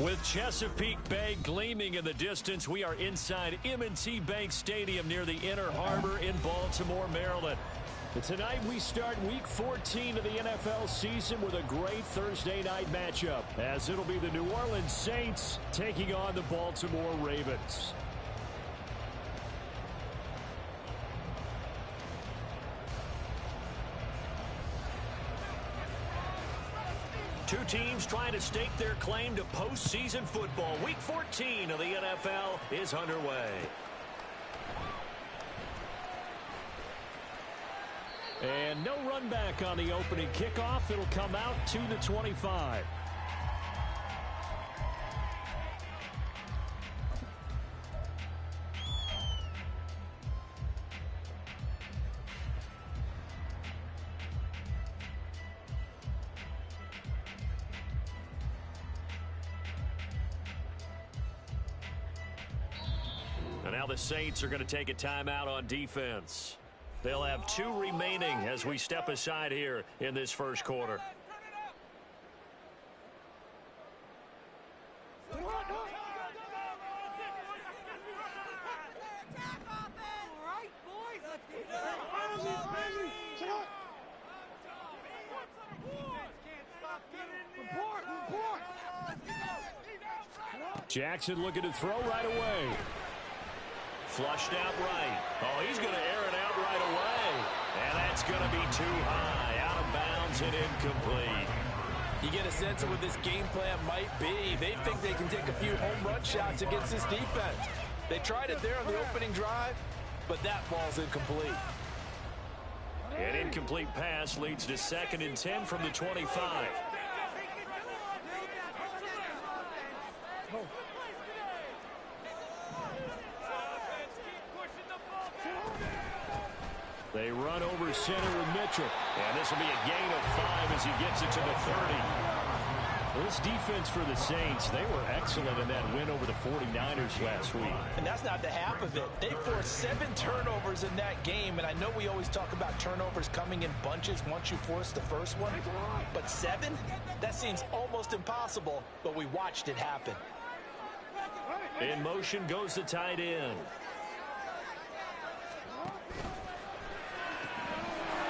With Chesapeake Bay gleaming in the distance, we are inside M&T Bank Stadium near the Inner Harbor in Baltimore, Maryland. And tonight we start Week 14 of the NFL season with a great Thursday night matchup, as it'll be the New Orleans Saints taking on the Baltimore Ravens. Two teams trying to stake their claim to postseason football. Week 14 of the NFL is underway. And no run back on the opening kickoff. It'll come out to the 25. And now the Saints are going to take a timeout on defense. They'll have 2 remaining as we step aside here in this first quarter. Jackson looking to throw right away. Flushed out right. Oh, he's going to air it out right away. And that's going to be too high. Out of bounds and incomplete. You get a sense of what this game plan might be. They think they can take a few home run shots against this defense. They tried it there on the opening drive, but that ball's incomplete. An incomplete pass leads to 2nd and 10 from the 25. They run over center with Mitchell. And this will be a gain of 5 as he gets it to the 30. This defense for the Saints, they were excellent in that win over the 49ers last week. And that's not the half of it. They forced 7 turnovers in that game. And I know we always talk about turnovers coming in bunches once you force the first one. But 7? That seems almost impossible. But we watched it happen. In motion goes the tight end.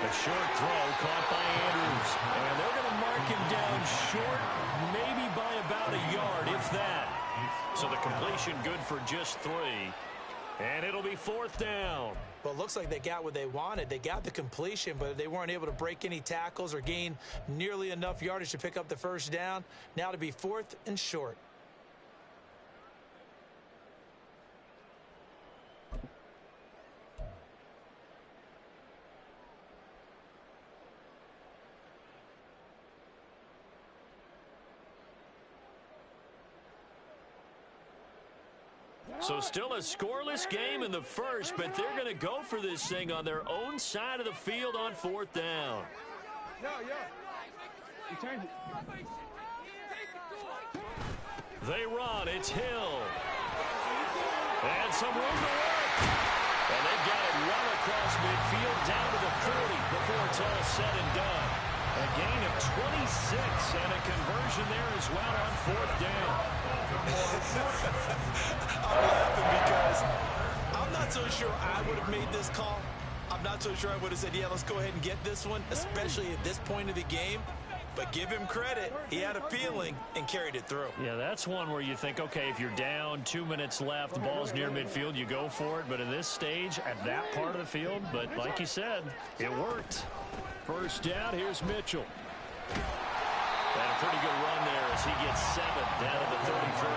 A short throw caught by Andrews. And they're going to mark him down short, maybe by about a yard, if that. So the completion good for just 3. And it'll be 4th down. Well, it looks like they got what they wanted. They got the completion, but they weren't able to break any tackles or gain nearly enough yardage to pick up the first down. Now to be 4th and short. So still a scoreless game in the first, but they're going to go for this thing on their own side of the field on 4th down. They run. It's Hill. And some room to work. And they've got it run across midfield down to the 40 before it's all said and done. A gain of 26 and a conversion there as well on 4th down. I'm laughing because I'm not so sure I would have made this call. I'm not so sure I would have said, yeah, let's go ahead and get this one, especially at this point of the game. But give him credit. He had a feeling and carried it through. Yeah, that's one where you think, okay, if you're down, 2 minutes left, the ball's near midfield, you go for it. But at this stage, at that part of the field, but like you said, it worked. First down, here's Mitchell. And a pretty good run there as he gets 7 down to the 33.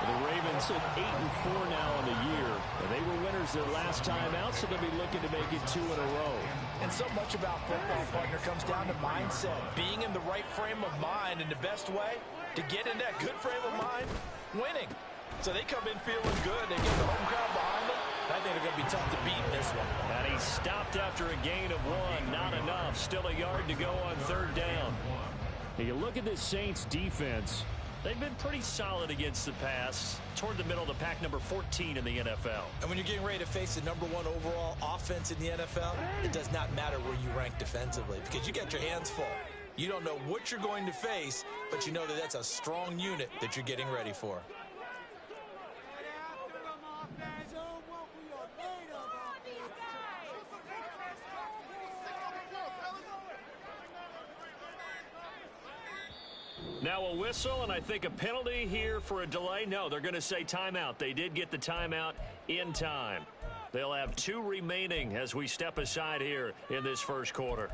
The Ravens at 8-4 now on the year. And they were winners their last time out, so they'll be looking to make it 2 in a row. And so much about football, partner, comes down to mindset. Being in the right frame of mind, and the best way to get in that good frame of mind, winning. So they come in feeling good. They get the home crowd behind them. I think they're going to be tough to beat in this one. And he stopped after a gain of 1. Not enough. Still a yard to go on 3rd down. Now you look at this Saints defense. They've been pretty solid against the pass. Toward the middle of the pack, number 14 in the NFL. And when you're getting ready to face the #1 overall offense in the NFL, it does not matter where you rank defensively because you got your hands full. You don't know what you're going to face, but you know that that's a strong unit that you're getting ready for. Now a whistle, and I think a penalty here for a delay. No, they're going to say timeout. They did get the timeout in time. They'll have 2 remaining as we step aside here in this first quarter.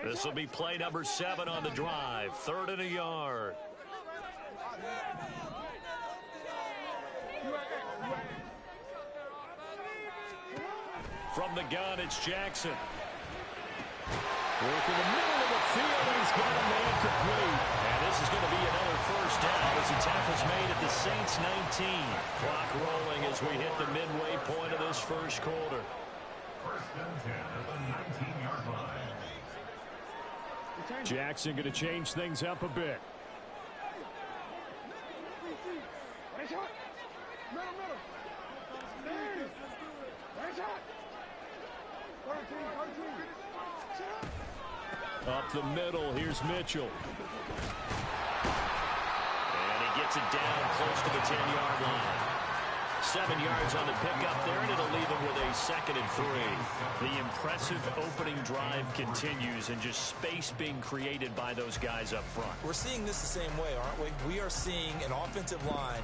This will be play number 7 on the drive. 3rd and a yard. From the gun, it's Jackson. Working the middle of the field, and he's got a man complete. And this is going to be another first down as the tackle's made at the Saints 19. Clock rolling as we hit the midway point of this first quarter. First and 10 at the 19-yard line. Jackson going to change things up a bit. Up the middle, here's Mitchell. And he gets it down close to the 10-yard line. 7 yards on the pickup there, and it'll leave him with a 2nd and 3. The impressive opening drive continues, and just space being created by those guys up front. We're seeing this the same way, aren't we? We are seeing an offensive line,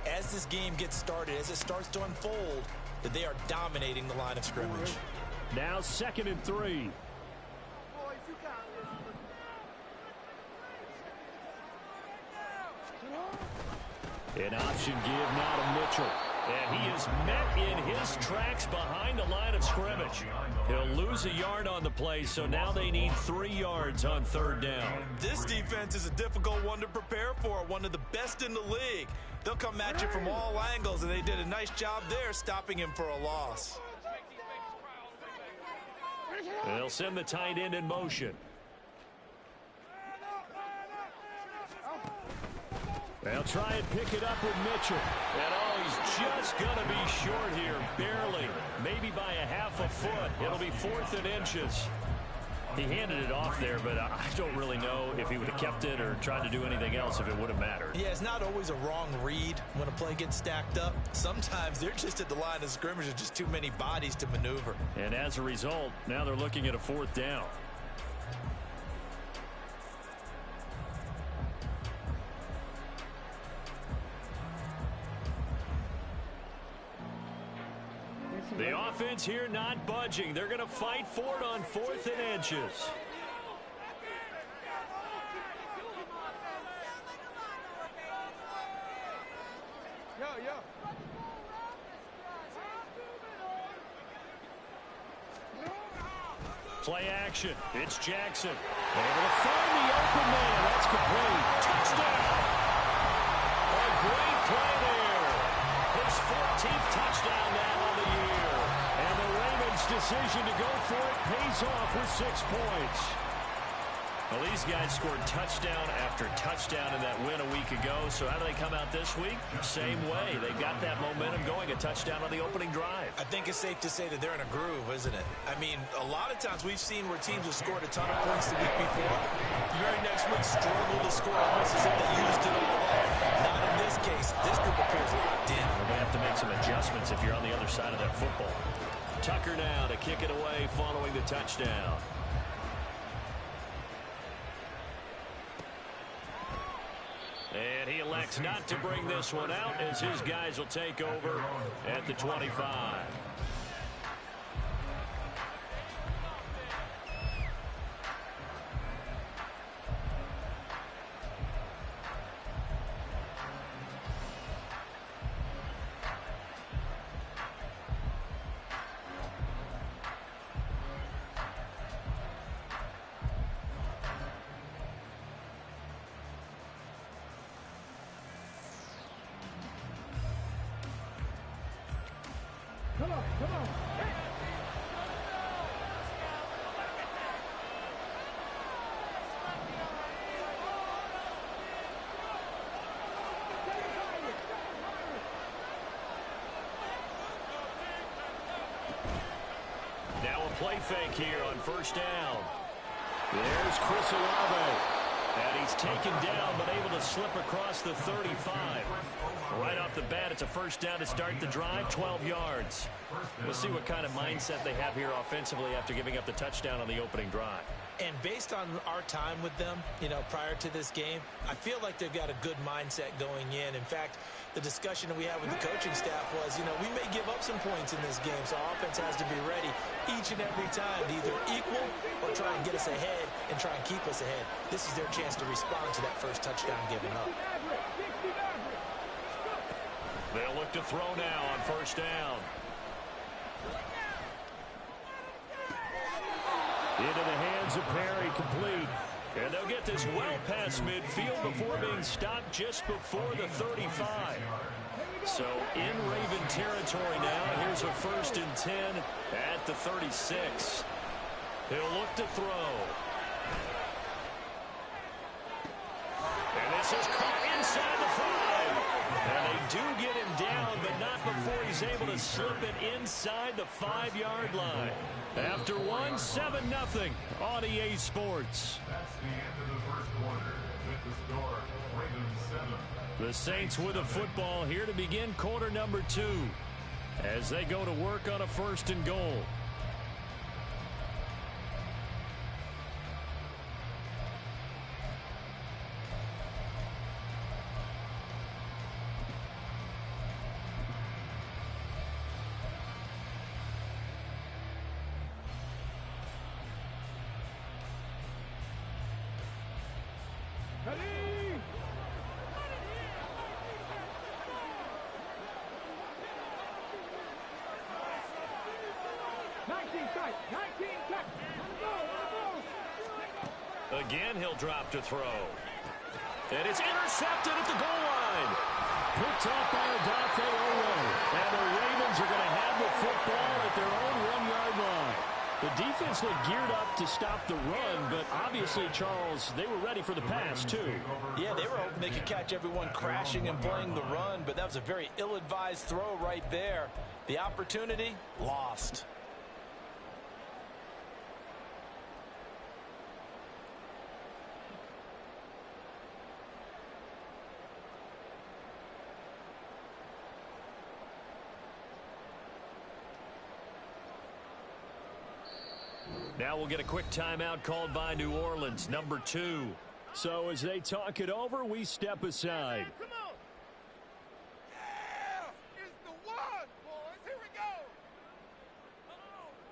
as this game gets started, as it starts to unfold, that they are dominating the line of scrimmage. Now 2nd and 3. An option give now to Mitchell. And he is met in his tracks behind the line of scrimmage. He'll lose a yard on the play, so now they need 3 yards on 3rd down. This defense is a difficult one to prepare for, one of the best in the league. They'll come at you from all angles, and they did a nice job there stopping him for a loss. They'll send the tight end in motion. They'll try and pick it up with Mitchell. And he's just going to be short here, barely. Maybe by a half a foot. It'll be 4th and inches. He handed it off there, but I don't really know if he would have kept it or tried to do anything else if it would have mattered. Yeah, it's not always a wrong read when a play gets stacked up. Sometimes they're just at the line of scrimmage with just too many bodies to maneuver. And as a result, now they're looking at a 4th down. The offense here not budging. They're going to fight for it on 4th and inches. Play action. It's Jackson. Able to find the open man. That's complete. Touchdown. A great play there. His 14th touchdown now on the year. And the Ravens' decision to go for it pays off with 6 points. Well, these guys scored touchdown after touchdown in that win a week ago. So how do they come out this week? Same way. They got that momentum going, a touchdown on the opening drive. I think it's safe to say that they're in a groove, isn't it? I mean, a lot of times we've seen where teams have scored a ton of points the week before. The very next week struggle to score almost as if they used it all up. Not in this case. This group appears locked in. They're going to have to make some adjustments if you're on the other side of that football. Tucker now to kick it away following the touchdown. And he elects not to bring this one out as his guys will take over at the 25. play fake here on first down. There's Chris Olave. And he's taken down, but able to slip across the 35. Right off the bat, it's a first down to start the drive, 12 yards. We'll see what kind of mindset they have here offensively after giving up the touchdown on the opening drive. And based on our time with them, prior to this game, I feel like they've got a good mindset going in. In fact, the discussion that we had with the coaching staff was, we may give up some points in this game, so our offense has to be ready each and every time to either equal or try and get us ahead and try and keep us ahead. This is their chance to respond to that first touchdown given up. They'll look to throw now on first down. Into the hands of Perry, complete. And they'll get this well past midfield before being stopped just before the 35. So in Raven territory now. Here's a 1st and 10 at the 36. He'll look to throw. And this is caught inside the 5. And they do get him down, but not before he's able to slip it inside the 5-yard line. After 7-0 on EA Sports. That's the end of the first quarter. With the score, Ravens 7. The Saints with a football here to begin quarter number 2 as they go to work on a 1st and goal. Again, he'll drop to throw. And it's intercepted at the goal line. Picked up by Odafe Oweh. And the Ravens are going to have the football at their own 1-yard line. The defense looked geared up to stop the run, but obviously, Charles, they were ready for the pass, too. Yeah, they were hoping they could catch everyone crashing and playing the run, but that was a very ill-advised throw right there. The opportunity, lost. Now we'll get a quick timeout called by New Orleans, number 2. So as they talk it over, we step aside. Come on. Yeah, it's the one, boys. Here we go.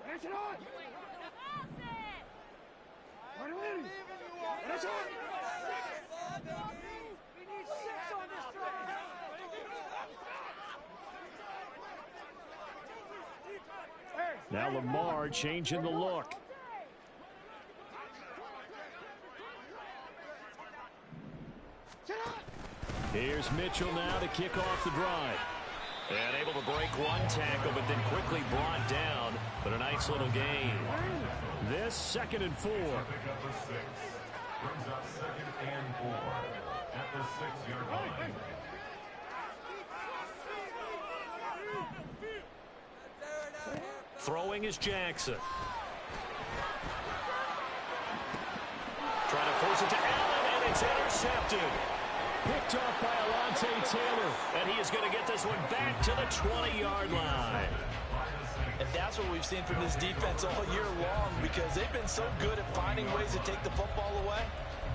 Finish it on. I believe in you all. Finish it. We need 6 on this drive. Now Lamar changing the look. Here's Mitchell now to kick off the drive. And able to break one tackle, but then quickly brought down. But a nice little gain. This 2nd and 4. Pick up the 6. Brings up 2nd and 4 at the 6-yard line. Throwing is Jackson. Trying to force it to Allen, and it's intercepted. Picked off by Alontae Taylor, and he is going to get this one back to the 20-yard line. And that's what we've seen from this defense all year long, because they've been so good at finding ways to take the football away.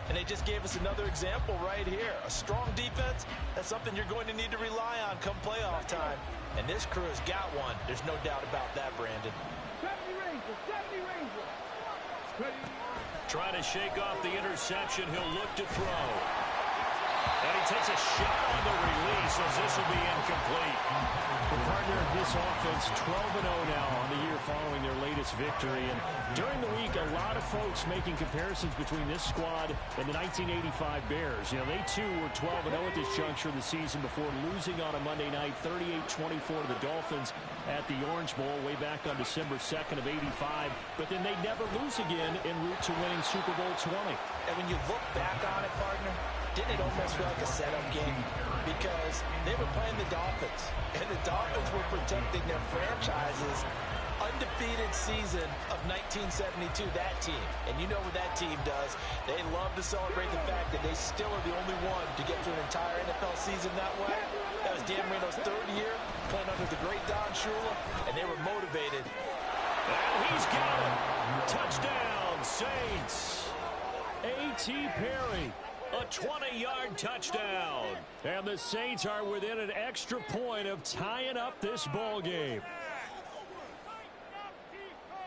And they just gave us another example right here. A strong defense, that's something you're going to need to rely on come playoff time. And this crew has got one. There's no doubt about that, Brandon. 70 Rangers. Trying to shake off the interception. He'll look to throw. And he takes a shot on the release as this will be incomplete. The partner of this offense, 12-0 now on the year following their latest victory. And during the week, a lot of folks making comparisons between this squad and the 1985 Bears. You know, they too were 12-0 at this juncture of the season before losing on a Monday night, 38-24 to the Dolphins at the Orange Bowl way back on December 2nd of '85. But then they never lose again en route to winning Super Bowl 20. And when you look back on it, partner, didn't it almost feel like a setup game? Because they were playing the Dolphins, and the Dolphins were protecting their franchises undefeated season of 1972, that team. And you know what that team does. They love to celebrate the fact that they still are the only one to get through an entire NFL season that way. That was Dan Marino's third year, playing under the great Don Shula, and they were motivated. And he's got it. Touchdown, Saints. A.T. Perry. A 20-yard touchdown. And the Saints are within an extra point of tying up this ball game.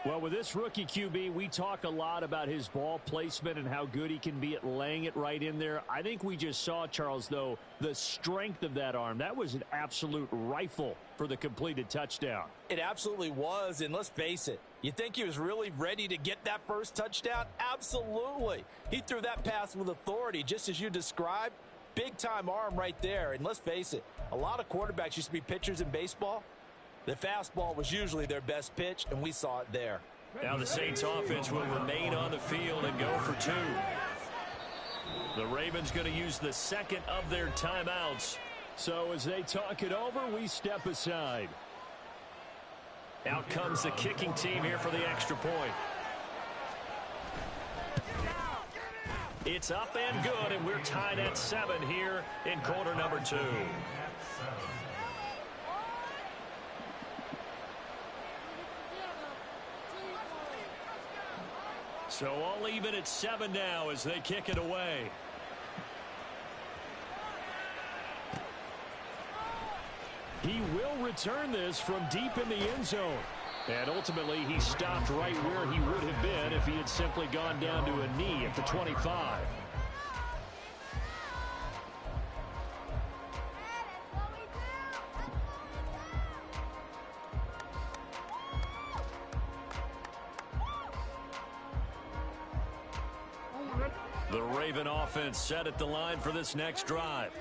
Well, with this rookie QB, we talk a lot about his ball placement and how good he can be at laying it right in there. I think we just saw, Charles, though, the strength of that arm. That was an absolute rifle for the completed touchdown. It absolutely was, and let's face it, you think he was really ready to get that first touchdown? Absolutely. He threw that pass with authority, just as you described. Big-time arm right there, and let's face it, a lot of quarterbacks used to be pitchers in baseball. The fastball was usually their best pitch, and we saw it there. Now the Saints offense will remain on the field and go for two. The Ravens going to use the second of their timeouts. So as they talk it over, we step aside. Out comes the kicking team here for the extra point. It's up and good, and we're tied at 7 here in quarter number 2. So all even at 7 now as they kick it away. He will return this from deep in the end zone. And ultimately, he stopped right where he would have been if he had simply gone down to a knee at the 25. The Raven offense set at the line for this next drive.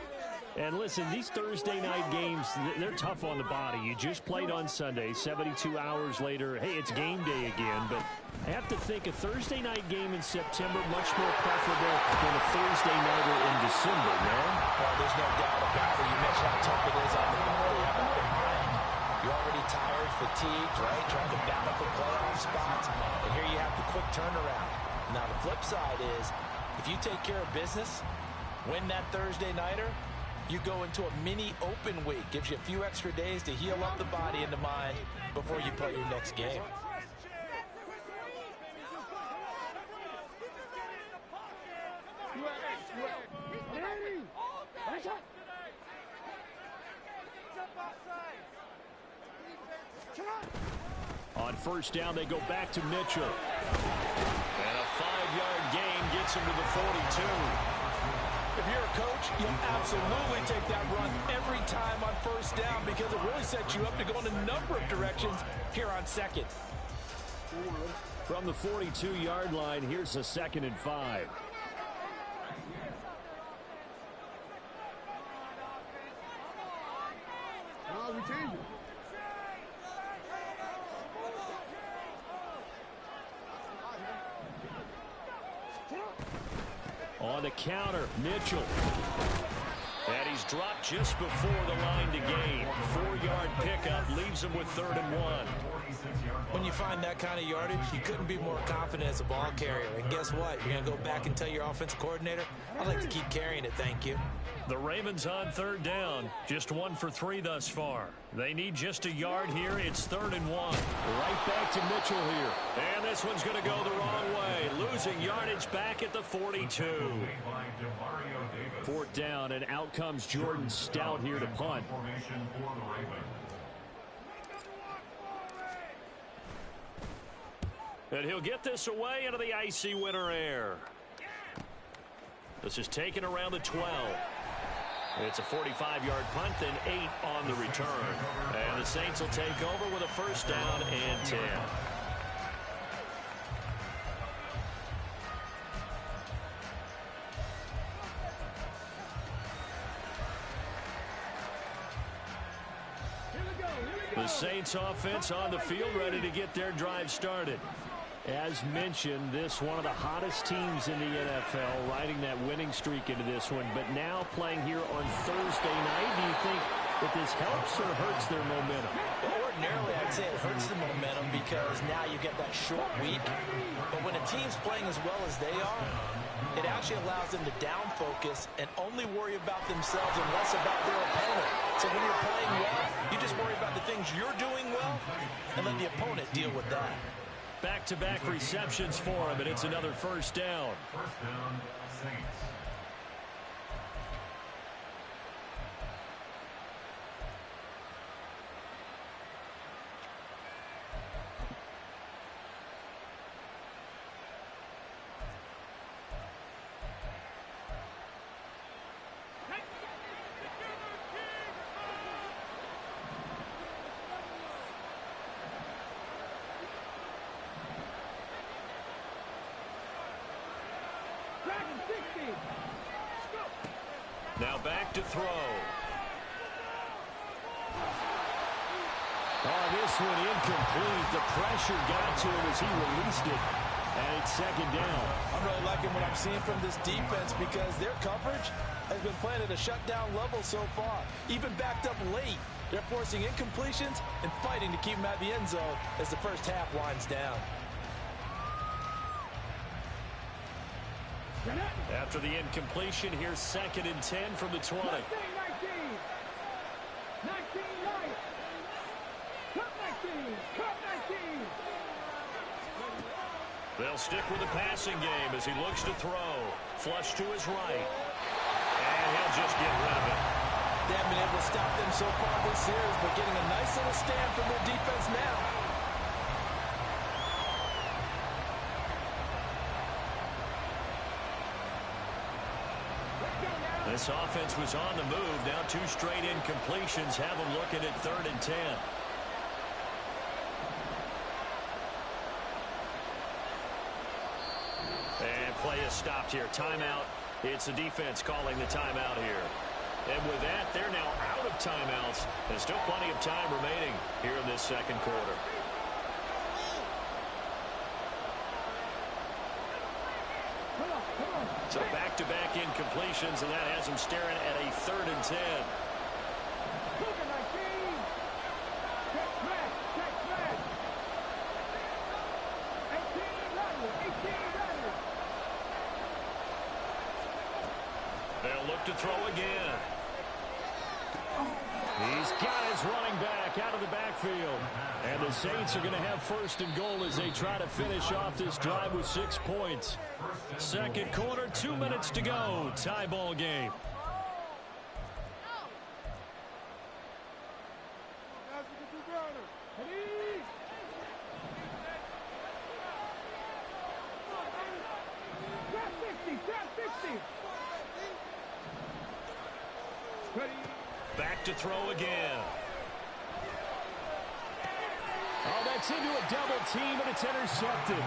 And listen, these Thursday night games, they're tough on the body. You just played on Sunday, 72 hours later. Hey, it's game day again, but I have to think a Thursday night game in September much more preferable than a Thursday nighter in December, man. Oh, there's no doubt about it. You mentioned how tough it is on the body. How about the mind? You're already tired, fatigued, right? Trying to battle for playoff spots. And here you have the quick turnaround. Now, the flip side is, if you take care of business, win that Thursday nighter, you go into a mini open week. Gives you a few extra days to heal up the body and the mind before you play your next game. On first down, they go back to Mitchell. And a 5-yard gain gets him to the 42. If you're a coach, you'll absolutely take that run every time on first down because it really sets you up to go in a number of directions here on second. From the 42-yard line, here's a 2nd and 5. We change it. On the counter, Mitchell. And he's dropped just before the line to gain. 4-yard pickup leaves him with 3rd and 1. When you find that kind of yardage, you couldn't be more confident as a ball carrier. And guess what? You're going to go back and tell your offensive coordinator, I'd like to keep carrying it, thank you. The Ravens on 3rd down. Just 1 for 3 thus far. They need just a yard here. It's 3rd and 1. Right back to Mitchell here. And this one's going to go the wrong way. Losing yardage back at the 42. 4th down, and out comes Jordan Stout here to punt. And he'll get this away into the icy winter air. This is taken around the 12. It's a 45-yard punt, then 8 on the return. And the Saints will take over with a 1st down and 10. The Saints offense on the field, ready to get their drive started. As mentioned, this one of the hottest teams in the NFL, riding that winning streak into this one, but now playing here on Thursday night. Do you think that this helps or hurts their momentum? Well, we're ordinarily, I'd say it hurts the momentum because now you get that short week. But when a team's playing as well as they are, it actually allows them to down focus and only worry about themselves and less about their opponent. So when you're playing well, you just worry about the things you're doing well and let the opponent deal with that. Back-to-back receptions for him, and it's another first down. First down, Saints. Now back to throw. Oh, this one incomplete. The pressure got to him as he released it. And it's second down. I'm really liking what I'm seeing from this defense because their coverage has been playing at a shutdown level so far. Even backed up late, they're forcing incompletions and fighting to keep them at the end zone as the first half winds down. After the incompletion, here's 2nd and 10 from the 20. 19 right. Cut 19. Cut 19. They'll stick with the passing game as he looks to throw. Flush to his right. And he'll just get rid of it. They haven't been able to stop them so far this series, but getting a nice little stand from their defense now. This offense was on the move. Now 2 straight incompletions have them looking at 3rd and 10. And play is stopped here. Timeout. It's the defense calling the timeout here. And with that, they're now out of timeouts. There's still plenty of time remaining here in this second quarter. So back-to-back incompletions, and that has him staring at a 3rd and 10. They'll look to throw again. He's got his running back out of the backfield. And the Saints are going to have 1st and goal as they try to finish off this drive with 6 points. Second quarter, 2 minutes to go. Tie ball game. Back to throw again. Oh, that's into a double team, and it's intercepted.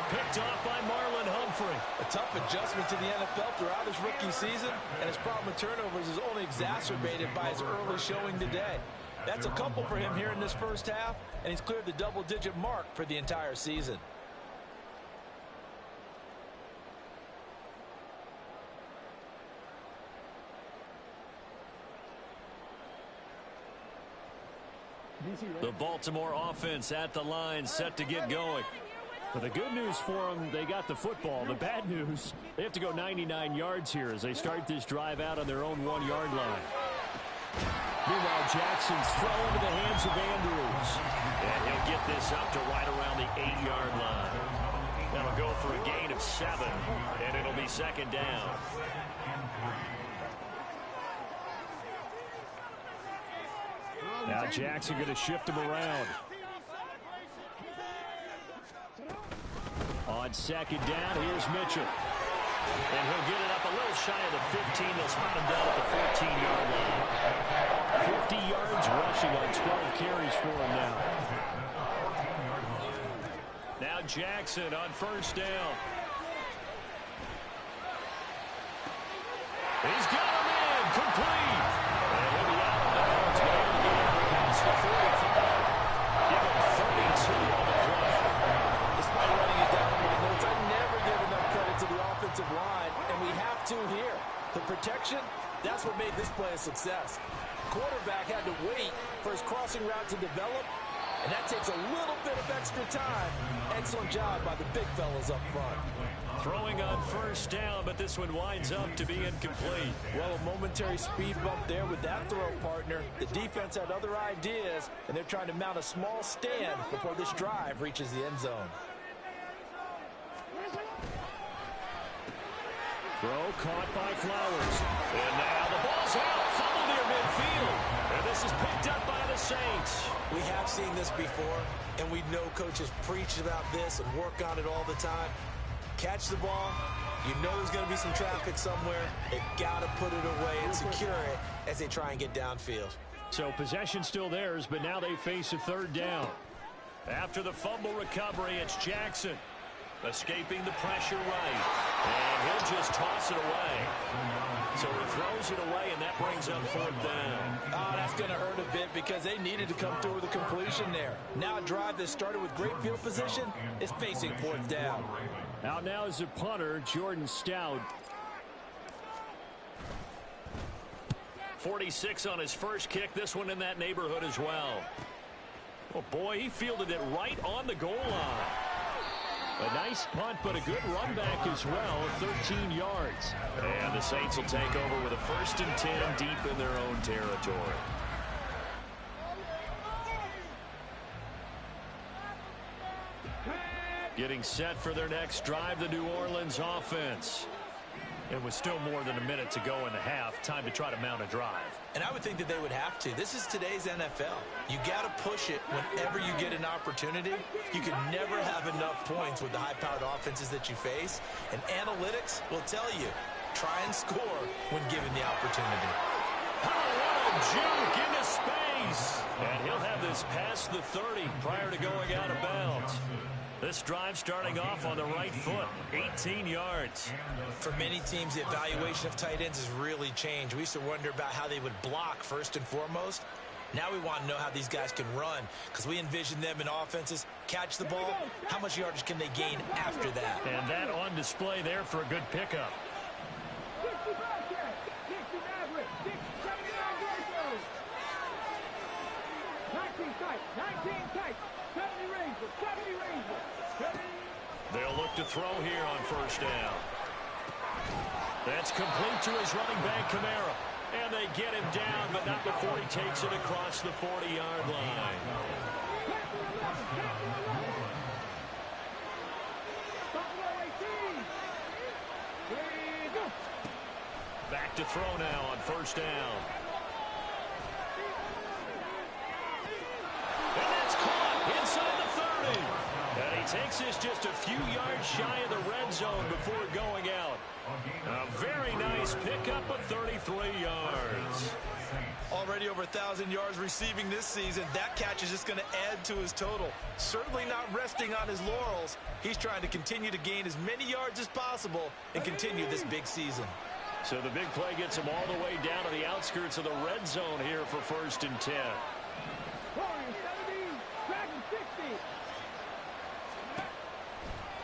Picked off by Marlon Humphrey. A tough adjustment to the NFL throughout his rookie season, and his problem with turnovers is only exacerbated by his early showing today. That's a couple for him here in this first half, and he's cleared the double-digit mark for the entire season. The Baltimore offense at the line, set to get going. But the good news for them, they got the football. The bad news, they have to go 99 yards here as they start this drive out on their own 1-yard line. Meanwhile, Jackson's throw into the hands of Andrews. And he'll get this up to right around the 8-yard line. That'll go for a gain of 7, and it'll be second down. Now Jackson going to shift him around. On second down, here's Mitchell. And he'll get it up a little shy of the 15. They'll spot him down at the 14-yard line. 50 yards rushing on 12 carries for him now. Now Jackson on first down. He's got him in, complete. And he'll be out of bounds, but able to get it past the 45. Give him 32 on the play. Despite running it down in my notes, I never give enough credit to the offensive line, and we have to here. The protection, that's what made this play a success. Quarterback had to wait for his crossing route to develop, And that takes a little bit of extra time. Excellent job by the big fellas up front. Throwing on first down, but this one winds up to be incomplete. Well, a momentary speed bump there with that throw, partner. The defense had other ideas, and they're trying to mount a small stand before this drive reaches the end zone. Throw caught by Flowers. And now the ball's out. Fumble near midfield. And this is picked up by the Saints. We have seen this before, and we know coaches preach about this and work on it all the time. Catch the ball. You know there's going to be some traffic somewhere. They've got to put it away and secure it as they try and get downfield. So possession still theirs, but now they face a third down. After the fumble recovery, it's Jackson. Escaping the pressure right. And he'll just toss it away. So he throws it away, and that brings up fourth down. Oh, that's going to hurt a bit because they needed to come through with a completion there. Now a drive that started with great field position is facing fourth down. Out now is a punter, Jordan Stout. 46 on his first kick. This one in that neighborhood as well. Oh, boy, he fielded it right on the goal line. A nice punt, but a good run back as well, 13 yards. And the Saints will take over with a 1st and 10 deep in their own territory. Getting set for their next drive, the New Orleans offense. And with still more than a minute to go in the half, time to try to mount a drive. And I would think that they would have to. This is today's NFL. You got to push it whenever you get an opportunity. You can never have enough points with the high-powered offenses that you face. And analytics will tell you, try and score when given the opportunity. Oh, juke into space. And he'll have this past the 30 prior to going out of bounds. This drive starting off on the right foot, 18 yards. For many teams, the evaluation of tight ends has really changed. We used to wonder about how they would block first and foremost. Now we want to know how these guys can run because we envision them in offenses. Catch the ball, how much yardage can they gain after that? And that on display there for a good pickup. 19 tight. 70 Rangers. 70 Rangers. They'll look to throw here on first down. That's complete to his running back, Kamara. And they get him down, but not before he takes it across the 40-yard line. Back to throw now on first down. And that's caught inside the 30. And he takes this just a few yards shy of the red zone before going out. A very nice pickup of 33 yards. Already over 1,000 yards receiving this season. That catch is just going to add to his total. Certainly not resting on his laurels. He's trying to continue to gain as many yards as possible and continue this big season. So the big play gets him all the way down to the outskirts of the red zone here for first and 10.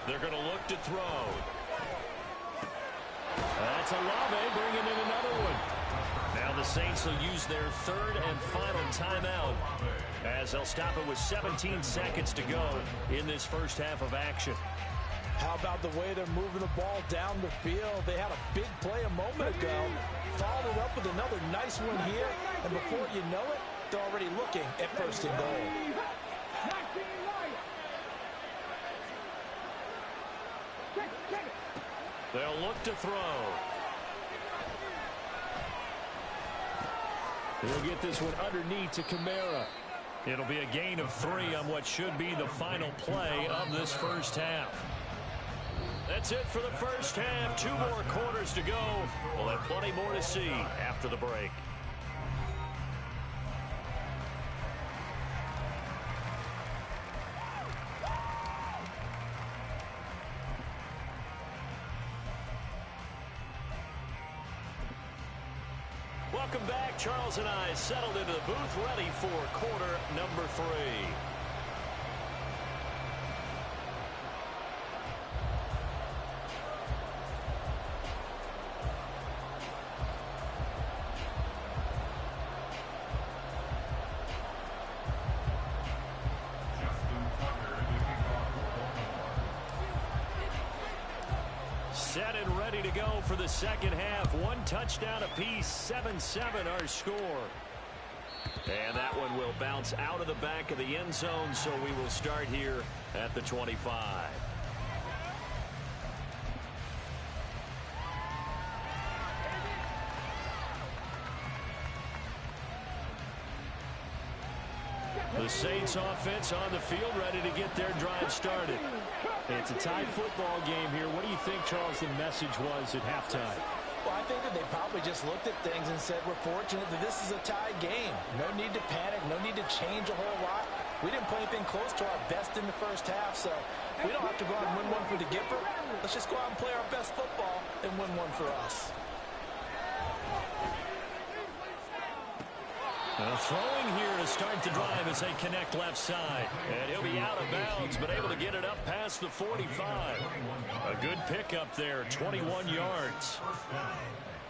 They're going to look to throw. That's Olave bringing in another one. Now the Saints will use their third and final timeout as they'll stop it with 17 seconds to go in this first half of action. How about the way they're moving the ball down the field? They had a big play a moment ago. Followed it up with another nice one here. And before you know it, they're already looking at first and goal. They'll look to throw. He'll get this one underneath to Kamara. It'll be a gain of 3 on what should be the final play of this first half. That's it for the first half. 2 more quarters to go. We'll have plenty more to see after the break. Welcome back. Charles and I settled into the booth, ready for quarter number 3. Set and ready to go for the second half. One touchdown apiece, 7-7 our score. And that one will bounce out of the back of the end zone, so we will start here at the 25. The Saints offense on the field, ready to get their drive started. It's a tie football game here. What do you think, Charles, the message was at halftime? Well, I think that they probably just looked at things and said, we're fortunate that this is a tie game. No need to panic, no need to change a whole lot. We didn't play anything close to our best in the first half, so we don't have to go out and win one for the Gipper. Let's just go out and play our best football and win one for us. Throwing here to start the drive as they connect left side. And he'll be out of bounds, but able to get it up past the 45. A good pickup there, 21 yards.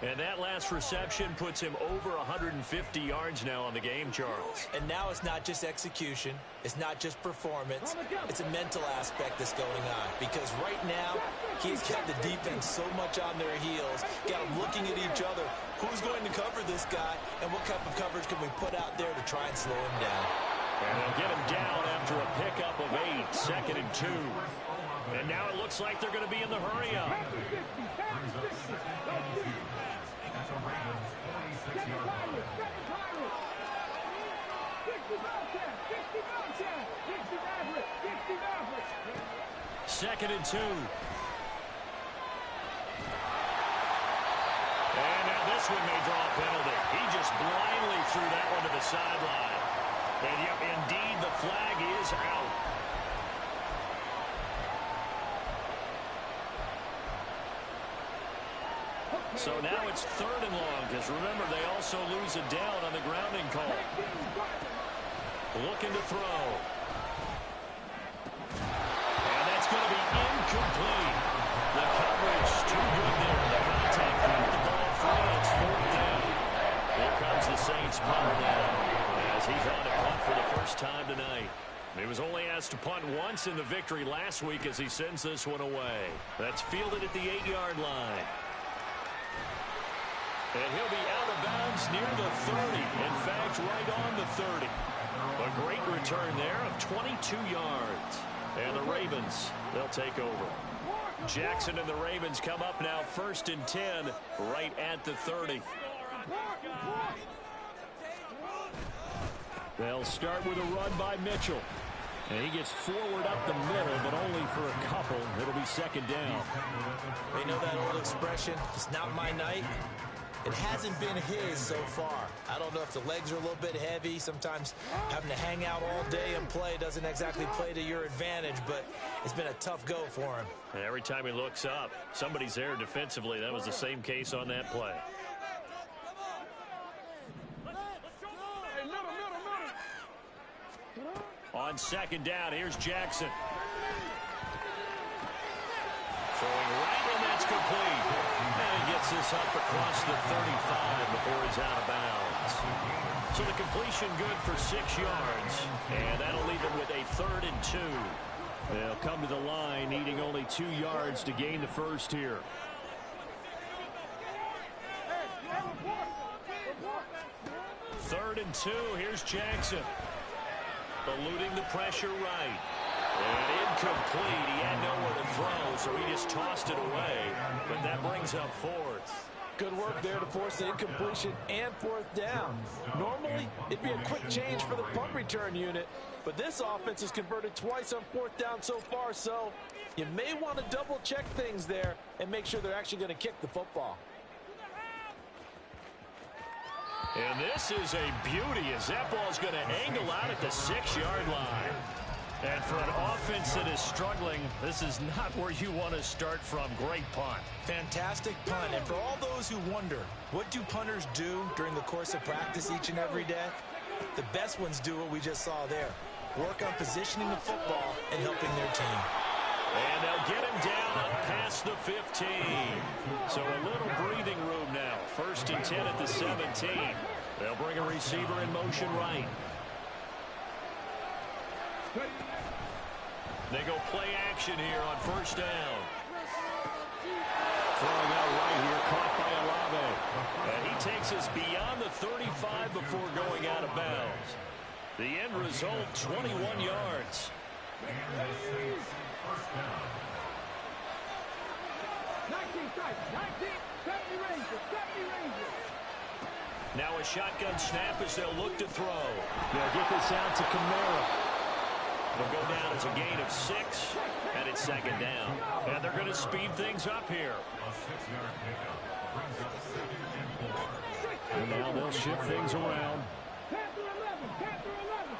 And that last reception puts him over 150 yards now on the game, Charles. And now it's not just execution. It's not just performance. It's a mental aspect that's going on. Because right now, he's got the defense so much on their heels, got them looking at each other. Who's going to cover this guy, and what type of coverage can we put out there to try and slow him down? And they'll get him down after a pickup of 8, 2nd and 2. And now it looks like they're going to be in the hurry-up. Second and 2. And now this one may draw a penalty. He just blindly threw that one to the sideline. And yep, indeed, the flag is out. So now it's 3rd and long, because remember, they also lose it down on the grounding call. Looking to throw. And that's going to be incomplete. The coverage too good there. The contact kept the ball free. It's 4th down. Here comes the Saints punter now, as he's on to punt for the first time tonight. He was only asked to punt once in the victory last week as he sends this one away. That's fielded at the 8-yard line. And he'll be out of bounds near the 30. In fact, right on the 30. A great return there of 22 yards. And the Ravens, they'll take over. Jackson and the Ravens come up now 1st and 10, right at the 30. They'll start with a run by Mitchell. And he gets forward up the middle, but only for a couple. It'll be 2nd down. They know that old expression, it's not my night. It hasn't been his so far. I don't know if the legs are a little bit heavy. Sometimes having to hang out all day and play doesn't exactly play to your advantage, but it's been a tough go for him. And every time he looks up, somebody's there defensively. That was the same case on that play. On 2nd down, here's Jackson. Throwing right, and that's complete. And he gets this up across the 35 before he's out of bounds. So the completion good for 6 yards. And that'll leave him with a 3rd and 2. They'll come to the line, needing only 2 yards to gain the first here. Third and 2, here's Jackson. Eluding the pressure right. And incomplete. He had nowhere to throw, so he just tossed it away. But that brings up 4th. Good work there to force the incompletion and 4th down. Normally, it'd be a quick change for the punt return unit, but this offense has converted twice on 4th down so far, so you may want to double-check things there and make sure they're actually going to kick the football. And this is a beauty as that ball's going to angle out at the 6-yard line. And for an offense that is struggling, this is not where you want to start from. Great punt. Fantastic punt. And for all those who wonder, what do punters do during the course of practice each and every day? The best ones do what we just saw there. Work on positioning the football and helping their team. And they'll get him down up past the 15. So a little breathing room now. 1st and 10 at the 17. They'll bring a receiver in motion right. They go play action here on 1st down. And he takes us beyond the 35 before going out of bounds. The end result, 21 yards. And the Saints first down. 19 strikes, 19, 70 Rangers, 70 Rangers. Now a shotgun snap as they'll look to throw. They'll get this out to Kamara. It'll go down as a gain of 6, and it's second down. And they're going to speed things up here. A 6-yard pickup brings up second and 4. And now they'll shift things around. Panther 11, Panther 11.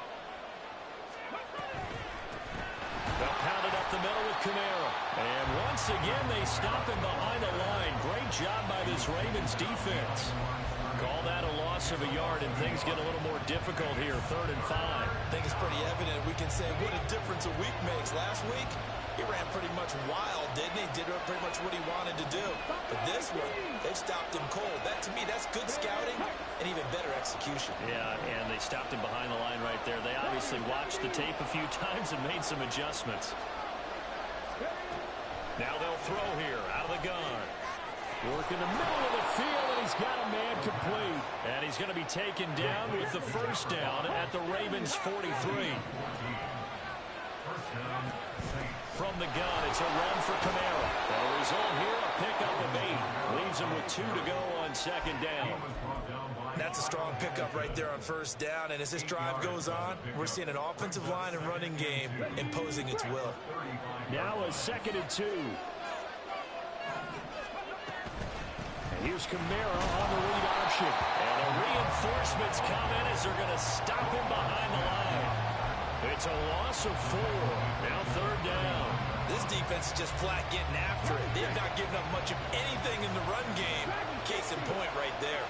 They'll pound it up the middle with Kamara. And once again, they stop him behind the line. Great job by this Ravens defense. Call that a loss of a yard, and things get a little more difficult here, 3rd and 5. I think it's pretty evident. We can say what a difference a week makes. Last week, he ran pretty much wild, didn't he? Did pretty much what he wanted to do. But this one, they stopped him cold. That, to me, that's good scouting and even better execution. Yeah, and they stopped him behind the line right there. They obviously watched the tape a few times and made some adjustments. Now they'll throw here out of the gun. Work in the middle of the field, and he's got a man complete. And he's going to be taken down with the first down at the Ravens' 43. First down, Saints. From the gun, it's a run for Kamara. And the result here, a pickup of 8. Leaves him with 2 to go on second down. That's a strong pickup right there on first down. And as this drive goes on, we're seeing an offensive line and running game imposing its will. Now a 2nd and 2. Here's Kamara on the read option. And the reinforcements come in as they're going to stop him behind the line. It's a loss of 4. Now 3rd down. This defense is just flat getting after it. They've not given up much of anything in the run game. Case in point right there.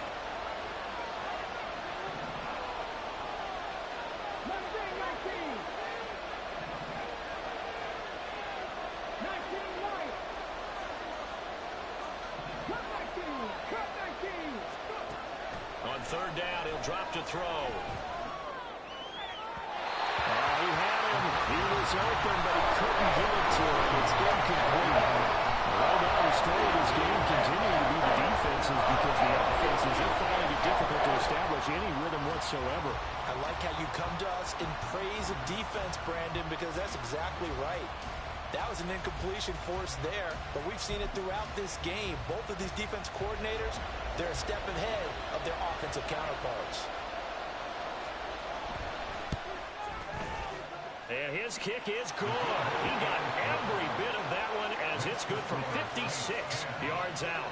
3rd down, he'll drop to throw. He had him. He was open, but he couldn't get it to him. It's incomplete. Right now, the story of this game continuing to be the defenses because the offenses are finding it difficult to establish any rhythm whatsoever. I like how you come to us in praise of defense, Brandon, because that's exactly right. That was an incompletion force there, but we've seen it throughout this game. Both of these defense coordinators, they're a step ahead of their offensive counterparts. And his kick is good. He got every bit of that one as it's good from 56 yards out.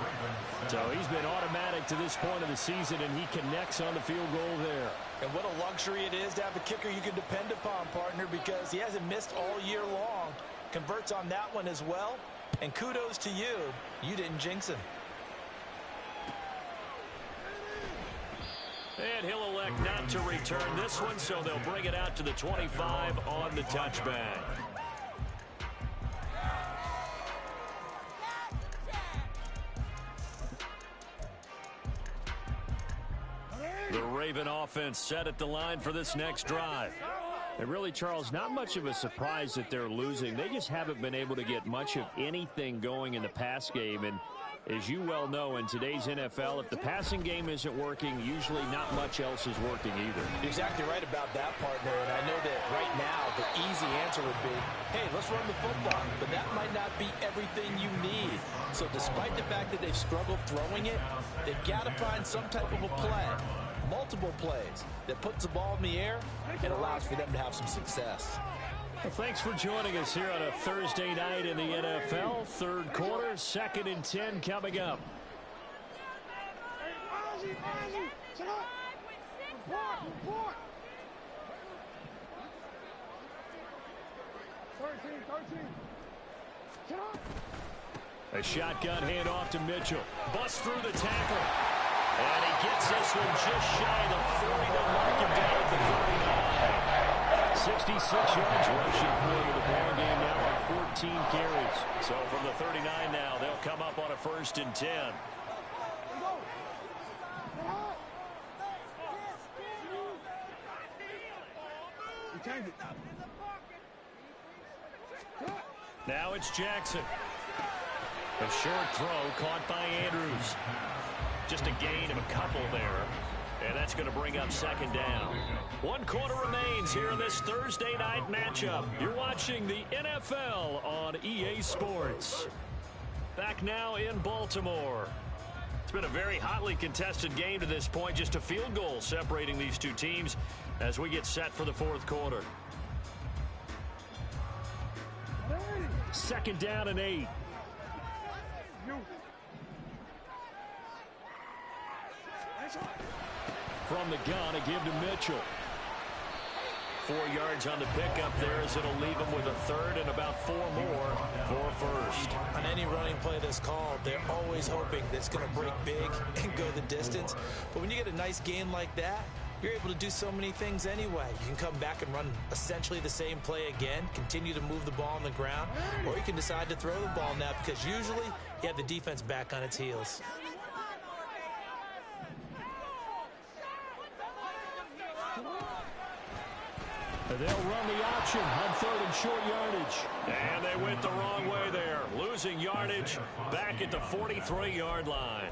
So he's been automatic to this point of the season, and he connects on the field goal there. And what a luxury it is to have a kicker you can depend upon, partner, because he hasn't missed all year long. Converts on that one as well. And kudos to you. You didn't jinx him. And he'll elect not to return this one, so they'll bring it out to the 25 on the touchback. The Raven offense set at the line for this next drive. And really, Charles, not much of a surprise that they're losing. They just haven't been able to get much of anything going in the pass game. And as you well know, in today's NFL, if the passing game isn't working, usually not much else is working either. You're exactly right about that, partner. And I know that right now the easy answer would be, hey, let's run the football. But that might not be everything you need. So despite the fact that they've struggled throwing it, they've got to find some type of a play, multiple plays, that puts the ball in the air and allows for them to have some success. Well, thanks for joining us here on a Thursday night in the NFL. Third quarter, 2nd and 10 coming up. A shotgun handoff to Mitchell. Busts through the tackle. And he gets this one just shy of the 40. They'll mark him down at the 39. 66 yards rushing for the ball game now on 14 carries. So from the 39 now, they'll come up on a 1st and 10. Now it's Jackson. A short throw caught by Andrews. Just a gain of a couple there. And that's going to bring up second down. 1 quarter remains here in this Thursday night matchup. You're watching the NFL on EA Sports. Back now in Baltimore. It's been a very hotly contested game to this point. Just a field goal separating these two teams as we get set for the fourth quarter. Second down and 8. From the gun, a give to Mitchell. 4 yards on the pickup there as it'll leave him with a third and about 4 more for first. On any running play that's called, they're always hoping that it's going to break big and go the distance. But when you get a nice gain like that, you're able to do so many things anyway. You can come back and run essentially the same play again, continue to move the ball on the ground, or you can decide to throw the ball now because usually you have the defense back on its heels. They'll run the option on third and short yardage. And they went the wrong way there. Losing yardage back at the 43-yard line.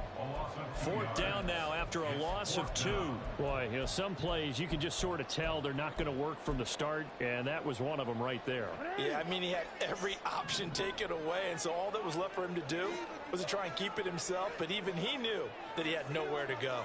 Fourth down now after a loss of 2. Boy, you know, some plays you can just sort of tell they're not going to work from the start, and that was one of them right there. Yeah, I mean, he had every option taken away, and so all that was left for him to do was to try and keep it himself, but even he knew that he had nowhere to go.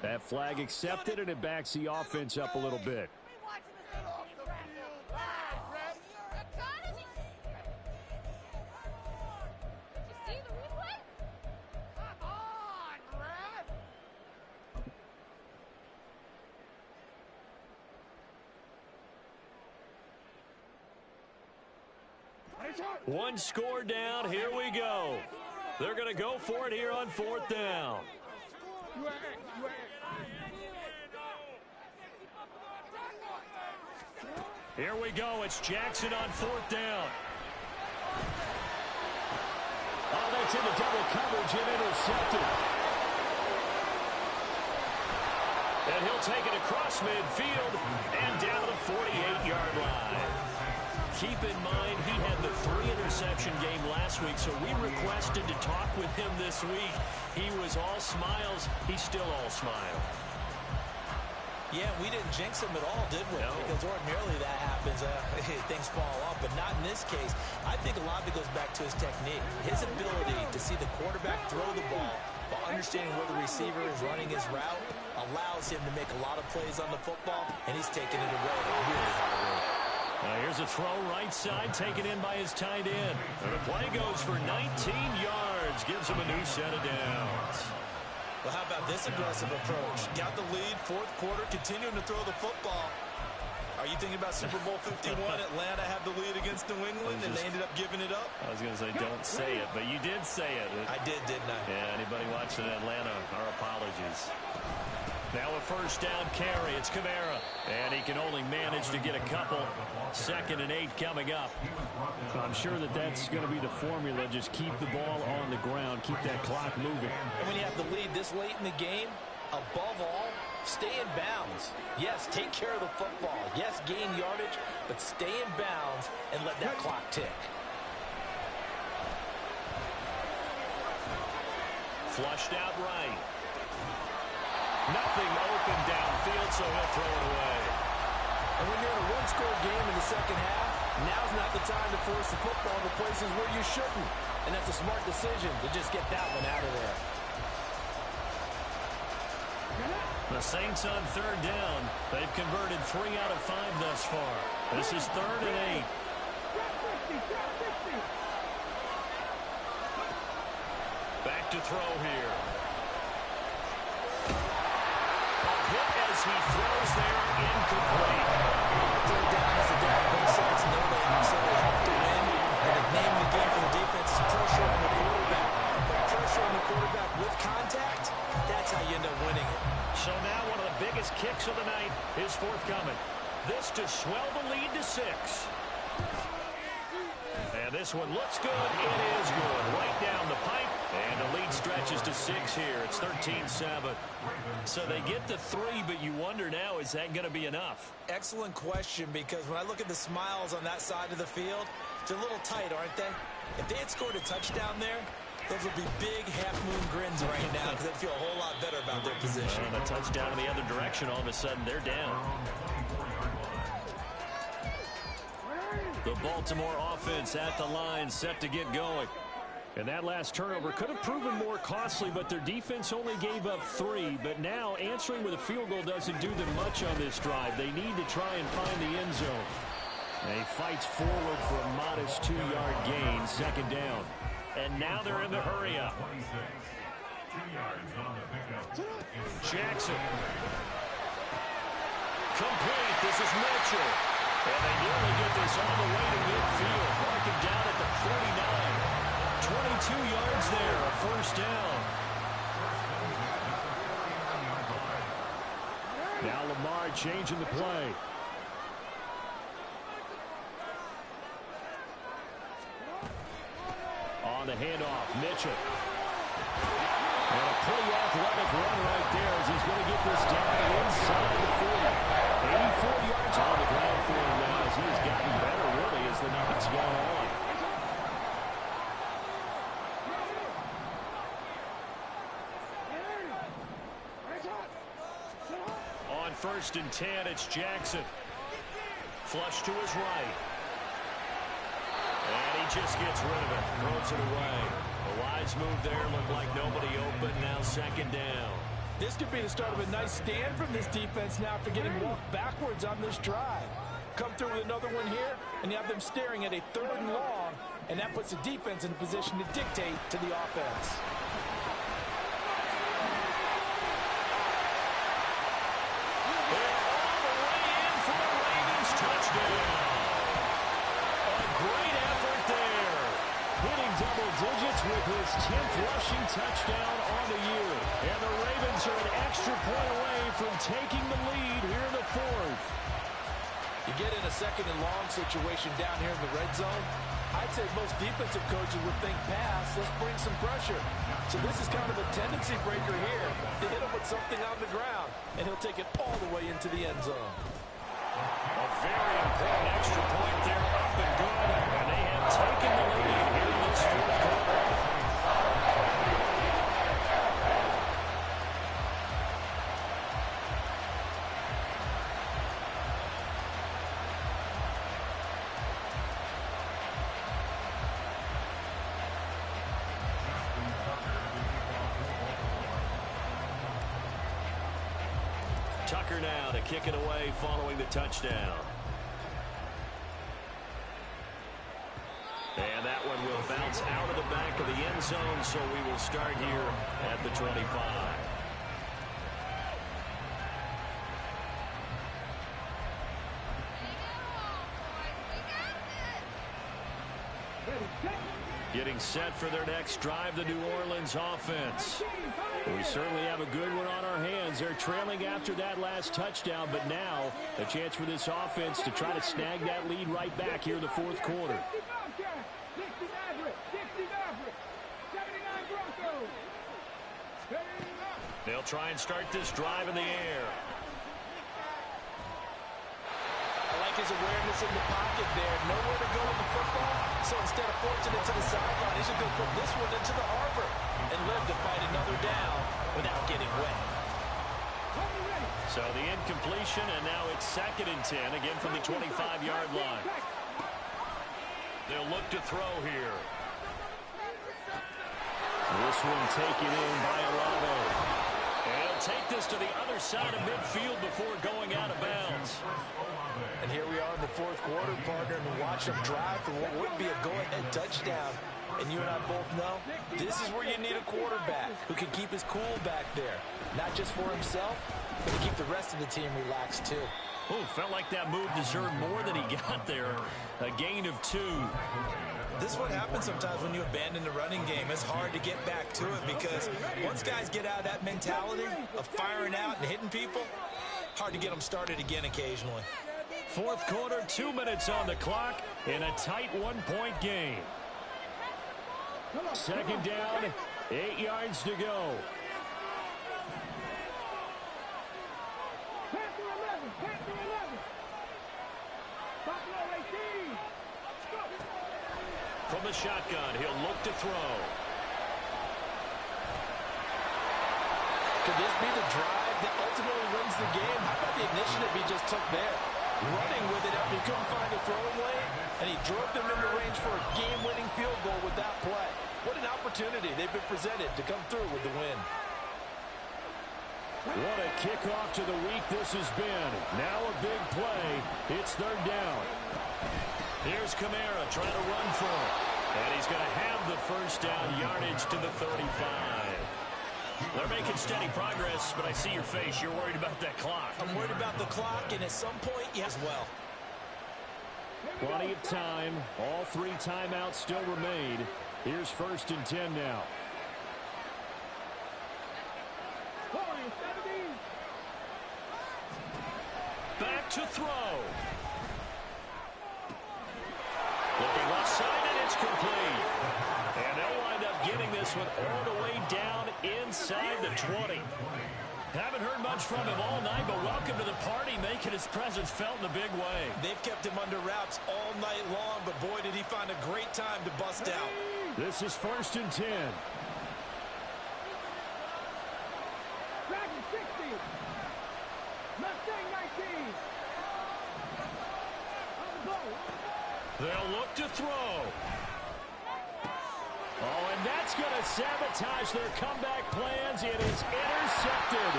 That flag accepted, and it backs the offense up a little bit. One score down. Here we go. They're going to go for it here on fourth down. Here we go. It's Jackson on fourth down. Oh, that's into double coverage and intercepted. And he'll take it across midfield and down to the 48-yard line. Keep in mind, he had the 3-interception game last week, so we requested to talk with him this week. He was all smiles. He's still all smile. Yeah, we didn't jinx him at all, did we? No. Because ordinarily that happens. Things fall off, but not in this case. I think a lot of it goes back to his technique. His ability to see the quarterback throw the ball while understanding where the receiver is running his route allows him to make a lot of plays on the football, and he's taking it away really hard. Here's a throw right side, taken in by his tight end. And the play goes for 19 yards, gives him a new set of downs. Well, how about this aggressive approach? Got the lead, fourth quarter, continuing to throw the football. Are you thinking about Super Bowl 51? Atlanta had the lead against New England, and they ended up giving it up? I was going to say, don't say it, but you did say it. I did, didn't I? Yeah, anybody watching Atlanta, our apologies. Now a first down carry. It's Kamara. And he can only manage to get a couple. 2nd and 8 coming up. I'm sure that that's going to be the formula. Just keep the ball on the ground. Keep that clock moving. And when you have the lead this late in the game, above all, stay in bounds. Yes, take care of the football. Yes, gain yardage, but stay in bounds and let that clock tick. Flushed out right. Nothing open downfield, so he'll throw it away. And when you're in a one-score game in the second half, now's not the time to force the football to places where you shouldn't. And that's a smart decision to just get that one out of there. The Saints on third down. They've converted 3 out of 5 thus far. This is 3rd and 8. Back to throw here. He throws there, incomplete. Third down is the down. Both sides know they absolutely have to win. And the name of the game for the defense is pressure on the quarterback. But pressure on the quarterback with contact, that's how you end up winning it. So now one of the biggest kicks of the night is forthcoming. This to swell the lead to 6. And this one looks good. It is good. Right down the pipe. And the lead stretches to 6 here. It's 13-7. So they get the 3, but you wonder now, is that going to be enough? Excellent question, because when I look at the smiles on that side of the field, they're a little tight, aren't they? If they had scored a touchdown there, those would be big half-moon grins right now because they'd feel a whole lot better about their position. And a touchdown in the other direction, all of a sudden they're down. The Baltimore offense at the line, set to get going. And that last turnover could have proven more costly, but their defense only gave up 3. But now answering with a field goal doesn't do them much on this drive. They need to try and find the end zone. And he fights forward for a modest 2-yard gain, second down. And now they're in the hurry up. Jackson. Complete. This is Mitchell. And they nearly get this all the way to midfield. Mark him down at the 49. 22 yards there, a first down. Now Lamar changing the play. On the handoff, Mitchell. And a pretty athletic run right there as he's going to get this down inside the 40. 84 yards on the ground for him now as he has gotten better really as the night's gone on. On 1st and 10, it's Jackson. Flush to his right. And he just gets rid of it. Throws it away. A wise move there. Looked like nobody open. Now second down. This could be the start of a nice stand from this defense now after getting walked backwards on this drive. Come through with another one here, and you have them staring at a 3rd and long, and that puts the defense in a position to dictate to the offense. They're all the way in for the Ravens touchdown. A great effort there. Hitting double digits with his 10th rushing touchdown on the year. And the Ravens are an extra point away from taking the lead here in the 4th. You get in a 2nd and long situation down here in the red zone, I'd say most defensive coaches would think pass, let's bring some pressure. So this is kind of a tendency breaker here to hit him with something on the ground, and he'll take it all the way into the end zone. A very important extra point there, up and good, and they have taken the lead here in this 4th quarter. Tucker now to kick it away following the touchdown. And that one will bounce out of the back of the end zone, so we will start here at the 25. Getting set for their next drive, the New Orleans offense. We certainly have a good one on our hands. They're trailing after that last touchdown, but now a chance for this offense to try to snag that lead right back here in the 4th quarter. They'll try and start this drive in the air. I like his awareness in the pocket there. Nowhere to go with the football, so instead of forcing it to the sideline, he's going to put this one into the harbor and live to fight another down without getting wet. So the incompletion, and now it's 2nd and 10, again from the 25-yard line. They'll look to throw here. This one taken in by Alavo. And he'll take this to the other side of midfield before going out of bounds. And here we are in the 4th quarter, partner, and we watch them drive for what would be a go-ahead touchdown. And you and I both know this is where you need a quarterback who can keep his cool back there. Not just for himself, but to keep the rest of the team relaxed too. Oh, felt like that move deserved more than he got there. A gain of 2. This is what happens sometimes when you abandon the running game. It's hard to get back to it because once guys get out of that mentality of firing out and hitting people, hard to get them started again occasionally. 4th quarter, 2 minutes on the clock in a tight 1-point game. 2nd down 8 yards to go. Panther 11, Panther 11. Buffalo 18. From the shotgun, he'll look to throw. Could this be the drive that ultimately wins the game? How about the initiative he just took there? Running with it after he couldn't find a throwing lane, and he drove them into range for a game-winning field goal with that play. What an opportunity they've been presented to come through with the win. What a kickoff to the week this has been. Now a big play. It's 3rd down. Here's Kamara trying to run for it. And he's going to have the first down yardage to the 35. They're making steady progress, but I see your face. You're worried about that clock. I'm worried about the clock, and at some point, yes, well. Plenty of time. All 3 timeouts still remain. Here's 1st and 10 now. Back to throw. Looking left side, and it's complete. And they'll wind up getting this one all the way down inside the 20. Haven't heard much from him all night, but welcome to the party, making his presence felt in a big way. They've kept him under wraps all night long, but boy, did he find a great time to bust out. This is 1st and 10. Dragon 60. Mustang 19. On the goal. They'll look to throw. Oh, and that's going to sabotage their comeback plans. It is intercepted.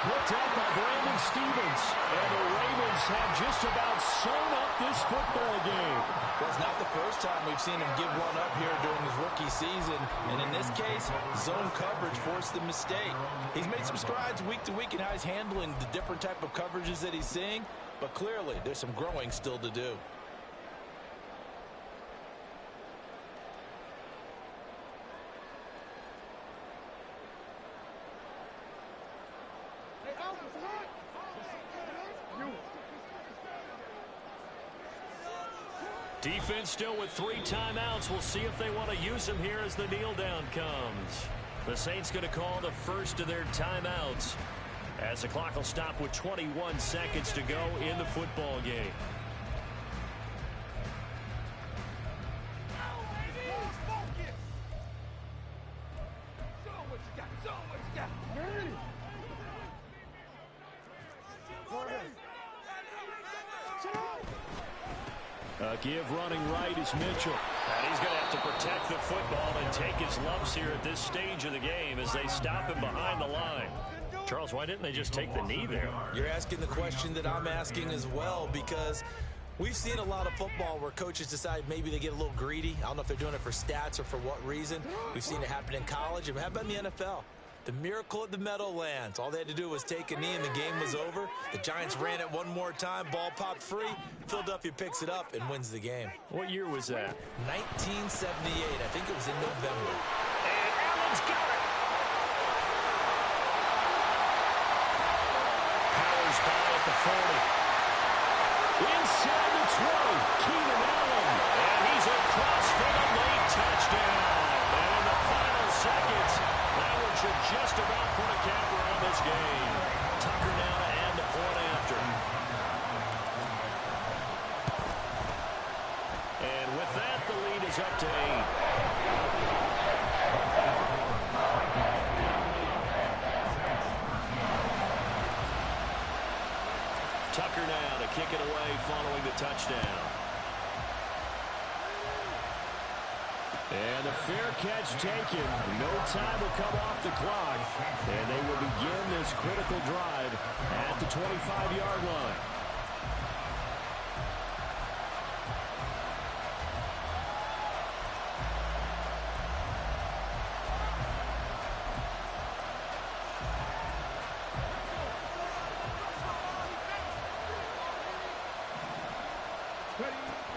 Picked up by Brandon Stevens. And the Ravens have just about sewn up this football game. Well, it's not the first time we've seen him give one up here during his rookie season. And in this case, zone coverage forced the mistake. He's made some strides week to week in how he's handling the different type of coverages that he's seeing. But clearly, there's some growing still to do. Defense still with 3 timeouts. We'll see if they want to use them here as the kneel down comes. The Saints going to call the first of their timeouts as the clock will stop with 21 seconds to go in the football game. Give running right is Mitchell. And he's going to have to protect the football and take his lumps here at this stage of the game as they stop him behind the line. Charles, why didn't they just take the knee there? You're asking the question that I'm asking as well, because we've seen a lot of football where coaches decide maybe they get a little greedy. I don't know if they're doing it for stats or for what reason. We've seen it happen in college. And how about in the NFL? The miracle at the Meadowlands. All they had to do was take a knee and the game was over. The Giants ran it one more time. Ball popped free. Philadelphia picks it up and wins the game. What year was that? 1978. I think it was in November. And Allen's got it. Powers by at the 40. Inside the 20. Keenan Allen. And he's across for the late touchdown. And in the final seconds, Howard should just about put a capper on this game. Tucker now to add the point after. And with that, the lead is up to 8. Tucker now to kick it away following the touchdown. And a fair catch taken. No time will come off the clock. And they will begin this critical drive at the 25-yard line.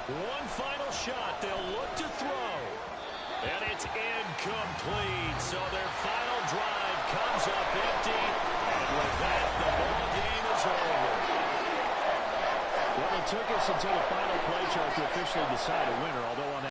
One final shot. They'll look to throw. And it's incomplete. So their final drive comes up empty. And with that, the ball game is over. Well, it took us until the final play, Charles, to officially decide a winner, although on that